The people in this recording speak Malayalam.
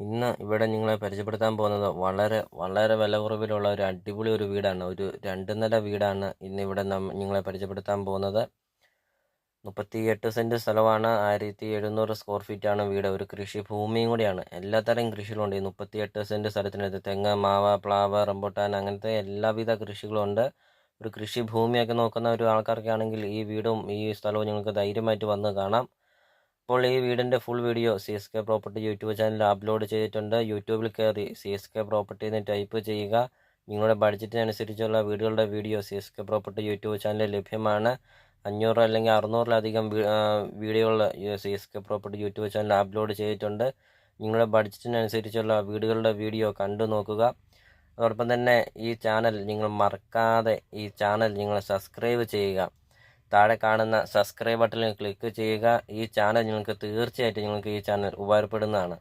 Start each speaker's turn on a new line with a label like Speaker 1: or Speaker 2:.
Speaker 1: ഇന്ന് ഇവിടെ നിങ്ങളെ പരിചയപ്പെടുത്താൻ പോകുന്നത് വളരെ വില കുറവിലുള്ള ഒരു അടിപൊളി ഒരു വീടാണ്. ഒരു 2 നില വീടാണ് ഇന്ന് ഇവിടെ നിങ്ങളെ പരിചയപ്പെടുത്താൻ പോകുന്നത്. 38 സെന്റ് സ്ഥലമാണ്. 1700 സ്ക്വയർ ഫീറ്റ് ആണ് വീട്. ഒരു കൃഷി ഭൂമിയും കൂടിയാണ്. എല്ലാത്തരം കൃഷികളുണ്ട് ഈ 38 സെന്റ് സ്ഥലത്തിനകത്ത്. തെങ്ങ്, മാവ്, പ്ലാവ്, റംബുട്ടാൻ അങ്ങനത്തെ എല്ലാവിധ കൃഷികളും ഉണ്ട്. ഒരു കൃഷി ഭൂമിയൊക്കെ നോക്കുന്ന ഒരു ആൾക്കാർക്കാണെങ്കിൽ ഈ വീടും ഈ സ്ഥലവും നിങ്ങൾക്ക് ധൈര്യമായിട്ട് വന്ന് കാണാം. അപ്പോൾ ഈ വീടിൻ്റെ full video CSK property YouTube ചാനലിൽ അപ്ലോഡ് ചെയ്തിട്ടുണ്ട്. യൂട്യൂബിൽ കയറി CSK പ്രോപ്പർട്ടി എന്ന് ടൈപ്പ് ചെയ്യുക. നിങ്ങളുടെ ബഡ്ജറ്റിനനുസരിച്ചുള്ള വീടുകളുടെ വീഡിയോ CSK പ്രോപ്പർട്ടി യൂട്യൂബ് ചാനലിൽ ലഭ്യമാണ്. 500 അല്ലെങ്കിൽ 600-ലധികം വീഡിയോകൾ CSK പ്രോപ്പർട്ടി യൂട്യൂബ് ചാനലിൽ അപ്ലോഡ് ചെയ്തിട്ടുണ്ട്. നിങ്ങളുടെ ബഡ്ജറ്റിനനുസരിച്ചുള്ള വീടുകളുടെ വീഡിയോ കണ്ടു നോക്കുക. അതോടൊപ്പം തന്നെ ഈ ചാനൽ നിങ്ങൾ മറക്കാതെ നിങ്ങൾ സബ്സ്ക്രൈബ് ചെയ്യുക. താഴെ കാണുന്ന സബ്സ്ക്രൈബ് ബട്ടണിൽ ക്ലിക്ക് ചെയ്യുക. ഈ ചാനൽ നിങ്ങൾക്ക് തീർച്ചയായിട്ടും ഈ ചാനൽ ഉപകാരപ്പെടുന്നതാണ്.